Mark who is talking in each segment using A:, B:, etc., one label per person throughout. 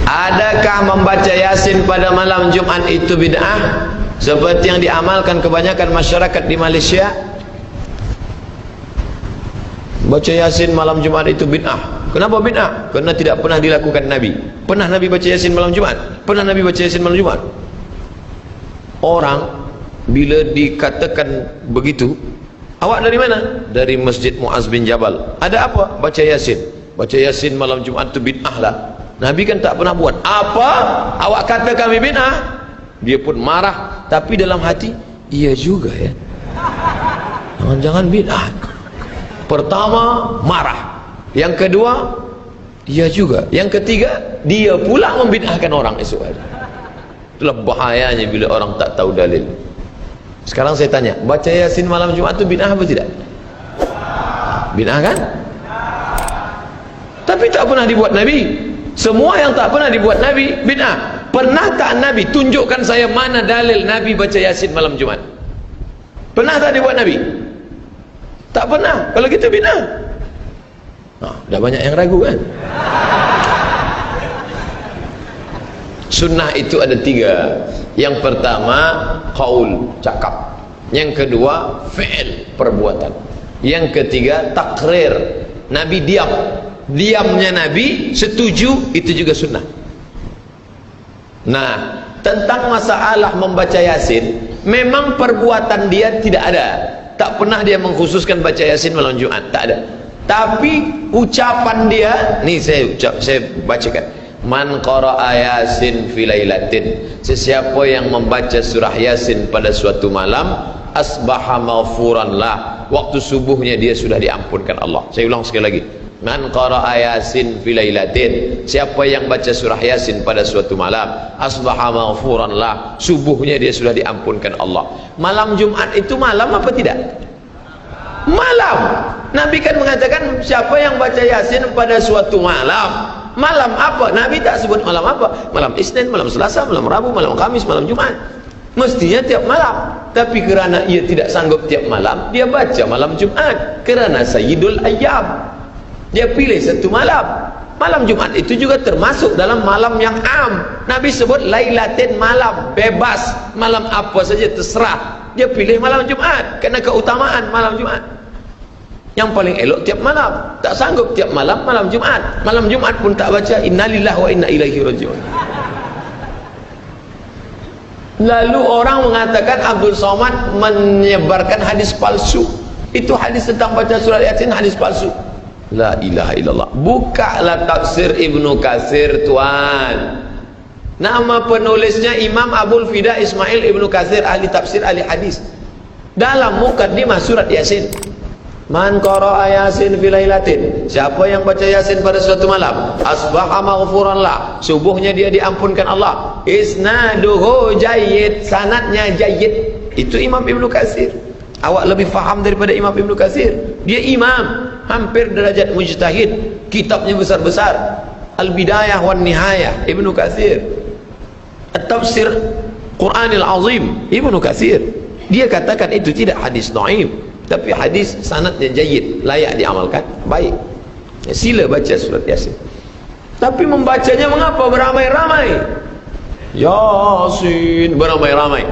A: Adakah membaca Yasin pada malam Jumat itu bid'ah seperti yang diamalkan kebanyakan masyarakat di Malaysia? Baca Yasin malam Jumat itu bid'ah. Kenapa bid'ah? Karena tidak pernah dilakukan Nabi. Pernah Nabi baca Yasin malam Jumat? Pernah Nabi baca Yasin malam Jumat? Orang bila dikatakan begitu, awak dari mana? Dari Masjid Muaz bin Jabal. Ada apa? Baca Yasin. Baca Yasin malam Jumat itu bid'ah lah. Nabi kan tak pernah buat. Apa? Awak kata kami bid'ah? Dia pun marah, tapi dalam hati, iya juga ya. Jangan-jangan bid'ah. Pertama, marah. Yang kedua, iya juga. Yang ketiga, dia pula membid'ahkan orang esok hari. Itulah bahayanya bila orang tak tahu dalil. Sekarang saya tanya, baca Yasin malam Jumat itu bid'ah apa tidak? Bid'ah kan? Tapi tak pernah dibuat Nabi. Semua yang tak pernah dibuat Nabi bid'ah. Pernah tak Nabi tunjukkan saya mana dalil Nabi baca Yasin malam Jumat? Pernah tak dibuat Nabi? Tak pernah. Kalau gitu bid'ah. Dah banyak yang ragu kan? Sunnah itu ada 3. Yang pertama qaul, cakap. Yang kedua fi'il, perbuatan. Yang ketiga takrir, Nabi diam. Diamnya Nabi setuju, itu juga sunnah. Nah, tentang masalah membaca Yasin, memang perbuatan dia tidak ada. Tak pernah dia mengkhususkan baca Yasin malam Jumat, tak ada. Tapi ucapan dia, nih saya bacakan. Man qara'a Yasin fi lailatin, sesiapa yang membaca surah Yasin pada suatu malam, asbaha maghfuran lah, waktu subuhnya dia sudah diampunkan Allah. Saya ulang sekali lagi. Man qara'a Yasin fi lailatin, siapa yang baca surah Yasin pada suatu malam, asbaha maghfuran lah, subuhnya dia sudah diampunkan Allah. Malam Jumat itu malam apa tidak? Malam. Nabi kan mengatakan siapa yang baca Yasin pada suatu malam. Malam apa? Nabi tak sebut malam apa. Malam Isnin, malam Selasa, malam Rabu, malam Kamis, malam Jumat. Mestinya tiap malam. Tapi kerana ia tidak sanggup tiap malam, dia baca malam Jumat. Kerana Sayyidul Ayyam, dia pilih satu malam. Malam Jumat itu juga termasuk dalam malam yang am. Nabi sebut lailatin, malam bebas, malam apa saja terserah. Dia pilih malam Jumat kerana keutamaan malam Jumat. Yang paling elok tiap malam. Tak sanggup tiap malam, malam Jumat. Malam Jumat pun tak baca innalillahi wa inna ilaihi rajiun. Lalu orang mengatakan Abdul Somad menyebarkan hadis palsu. Itu hadis tentang baca surat Yasin, hadis palsu. La ilaha illallah. Bukalah tafsir Ibnu Katsir tuan. Nama penulisnya Imam Abul Fida Ismail Ibnu Katsir, ahli tafsir, ahli hadis. Dalam mukaddimah surat Yasin, man qara'a Yasin fi lailatin, siapa yang baca Yasin pada suatu malam, asbaha maghfuran lah, subuhnya dia diampunkan Allah. Isnaduhu jayyid, sanadnya jayyid. Itu Imam Ibnu Katsir. Awak lebih faham daripada Imam Ibnu Katsir. Dia imam, hampir derajat mujtahid, kitabnya besar-besar. Al-Bidayah wan Nihayah Ibnu Katsir, At-Tafsir Quranil Azim Ibnu Katsir. Dia katakan itu tidak hadis dhaif, tapi hadis sanadnya jayyid, layak diamalkan, baik. Sila baca surat Yasin. Tapi membacanya mengapa beramai-ramai? Yasin beramai-ramai.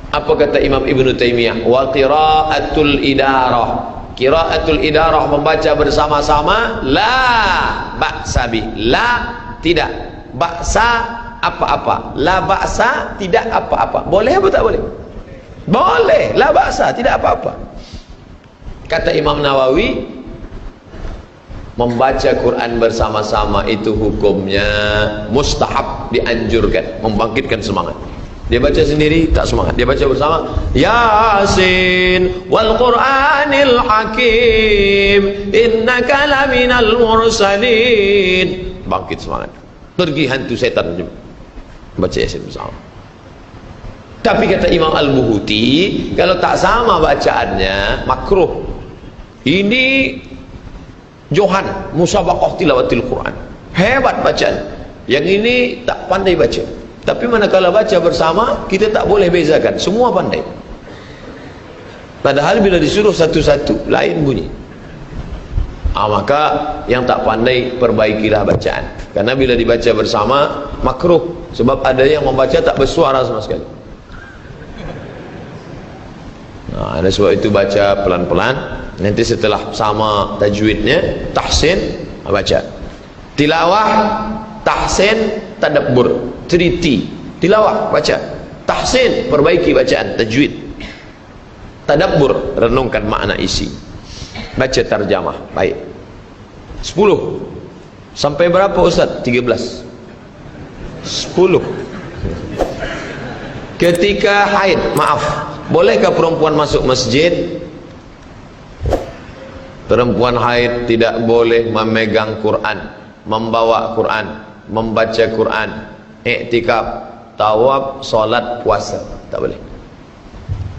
A: Apa kata Imam Ibnu Taimiyah? Wa qiraatul idarah. Qiraatul idarah, membaca bersama-sama, la ba'sa bi. La tidak, ba'sa apa-apa. La ba'sa tidak apa-apa. Boleh apa tak boleh? Boleh, la ba'sa tidak apa-apa. Kata Imam Nawawi, membaca Quran bersama-sama itu hukumnya mustahab, dianjurkan, membangkitkan semangat. Dia baca sendiri tak semangat, dia baca bersama, Yasin wal Qur'anil Hakim innaka laminal mursalin, bangkit semangat, pergi hantu setan baca Yasin bersama. Tapi kata Imam Al-Buhuti, kalau tak sama bacaannya makruh. Ini Johan musabaqah tilawatil Quran, hebat bacaan. Yang ini tak pandai baca. Tapi manakala baca bersama, kita tak boleh bezakan, semua pandai. Padahal bila disuruh satu-satu, lain bunyi. Maka yang tak pandai perbaikilah bacaan, karena bila dibaca bersama makruh, sebab ada yang membaca tak bersuara sama sekali. Ada sebab itu baca pelan-pelan, nanti setelah sama tajwidnya tahsin baca. Tilawah, tahsin, tadabbur, 3T. Tilawah baca, tahsin perbaiki bacaan, tajwid, tadabbur renungkan makna isi, baca tarjamah baik. 10 sampai berapa Ustaz? 13. 10. Ketika haid, maaf, bolehkah perempuan masuk masjid? Perempuan haid tidak boleh memegang Quran, membawa Quran, membaca Quran, iktikaf, tawaf, solat, puasa, tak boleh.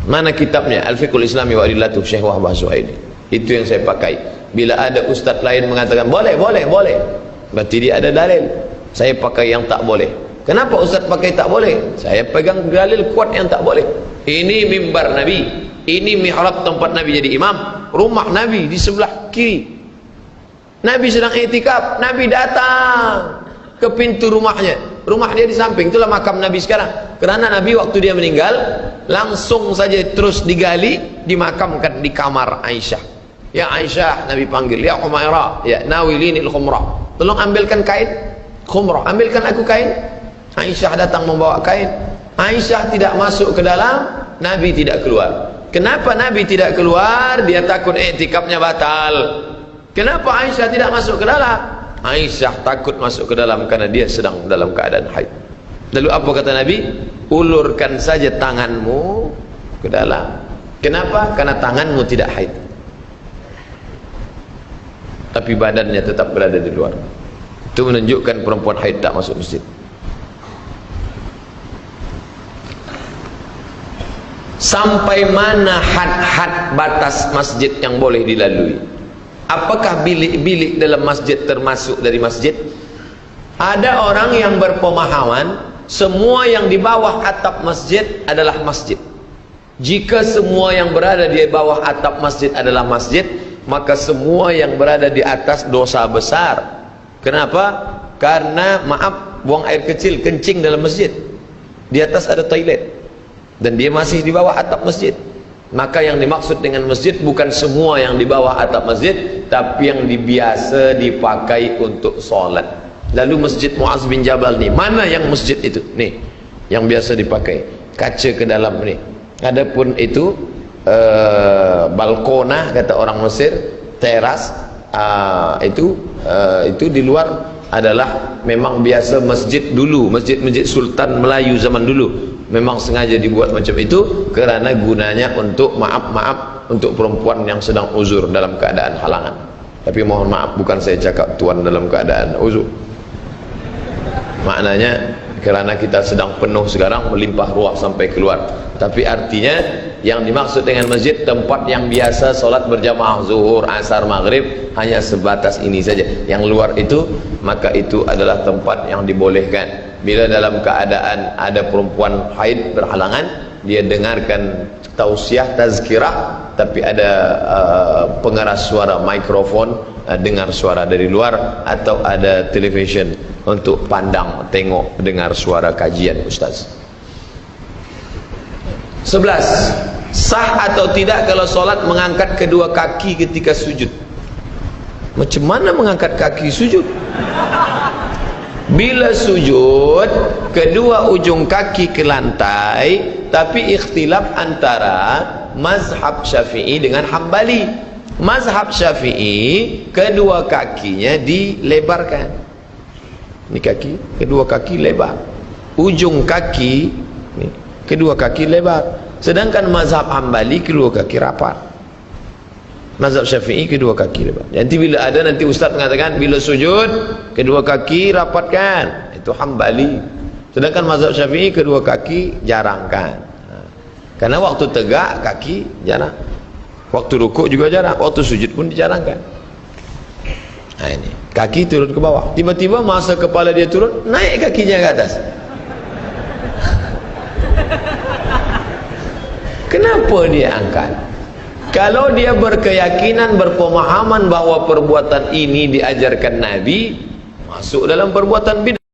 A: Mana kitabnya? Al-Fiqhul Islami wa Adillatuh Syekh Wahbah Zuhaili. Itu yang saya pakai. Bila ada ustaz lain mengatakan boleh, berarti dia ada dalil. Saya pakai yang tak boleh. Kenapa ustaz pakai tak boleh? Saya pegang dalil kuat yang tak boleh. Ini mimbar Nabi, ini mihrab tempat Nabi jadi imam, rumah Nabi di sebelah kiri. Nabi sedang iktikaf, Nabi datang ke pintu rumahnya, rumah dia di samping, itulah makam Nabi sekarang. Kerana Nabi waktu dia meninggal langsung saja terus digali, dimakamkan di kamar Aisyah. Ya Aisyah, Nabi panggil, ya Umairah, ya nawilinil khumrah, tolong ambilkan kain khumrah, ambilkan aku kain. Aisyah datang membawa kain. Aisyah tidak masuk ke dalam, Nabi tidak keluar. Kenapa Nabi tidak keluar? Dia takut iktikafnya batal. Kenapa Aisyah tidak masuk ke dalam? Aisyah takut masuk ke dalam karena dia sedang dalam keadaan haid. Lalu apa kata Nabi? Ulurkan saja tanganmu ke dalam. Kenapa? Karena tanganmu tidak haid, tapi badannya tetap berada di luar. Itu menunjukkan perempuan haid tak masuk masjid. Sampai mana had-had batas masjid yang boleh dilalui? Apakah bilik-bilik dalam masjid termasuk dari masjid? Ada orang yang berpemahaman semua yang di bawah atap masjid adalah masjid. Jika semua yang berada di bawah atap masjid adalah masjid, maka semua yang berada di atas dosa besar. Kenapa? Karena maaf, buang air kecil, kencing dalam masjid, di atas ada toilet, dan dia masih di bawah atap masjid. Maka yang dimaksud dengan masjid bukan semua yang di bawah atap masjid, tapi yang biasa dipakai untuk solat. Lalu masjid Muaz bin Jabal ni, mana yang masjid itu? Nih, yang biasa dipakai, kaca ke dalam ni. Adapun itu balkonah kata orang Mesir, teras, itu di luar adalah memang biasa masjid dulu, masjid-masjid Sultan Melayu zaman dulu memang sengaja dibuat macam itu kerana gunanya untuk maaf untuk perempuan yang sedang uzur dalam keadaan halangan. Tapi mohon maaf, bukan saya cakap tuan dalam keadaan uzur, maknanya kerana kita sedang penuh sekarang, melimpah ruah sampai keluar. Tapi artinya yang dimaksud dengan masjid tempat yang biasa solat berjamaah zuhur, asar, maghrib, hanya sebatas ini saja. Yang luar itu, maka itu adalah tempat yang dibolehkan. Bila dalam keadaan ada perempuan haid berhalangan, dia dengarkan tausiah, tazkirah, tapi ada pengeras suara, mikrofon, dengar suara dari luar, atau ada television untuk pandang, tengok, dengar suara kajian ustaz. 11. Sah atau tidak kalau solat mengangkat kedua kaki ketika sujud? Macam mana mengangkat kaki sujud? Bila sujud, kedua ujung kaki ke lantai, tapi ikhtilaf antara mazhab Syafi'i dengan Hambali. Mazhab Syafi'i, kedua kakinya dilebarkan. Ini kaki, kedua kaki lebar. Ujung kaki, nih, kedua kaki lebar. Sedangkan mazhab Hambali, kedua kaki rapat. Mazhab Syafi'i, kedua kaki lebar. Nanti bila ada, nanti ustaz mengatakan bila sujud kedua kaki rapatkan, itu Hambali. Sedangkan mazhab Syafi'i kedua kaki jarangkan. Karena waktu tegak kaki jarang, waktu rukuk juga jarang, waktu sujud pun dijarangkan. Nah ini, kaki turun ke bawah, tiba-tiba masa kepala dia turun, naik kakinya ke atas. Kenapa dia angkat? Kalau dia berkeyakinan, berpemahaman bahwa perbuatan ini diajarkan Nabi, masuk dalam perbuatan bid'ah.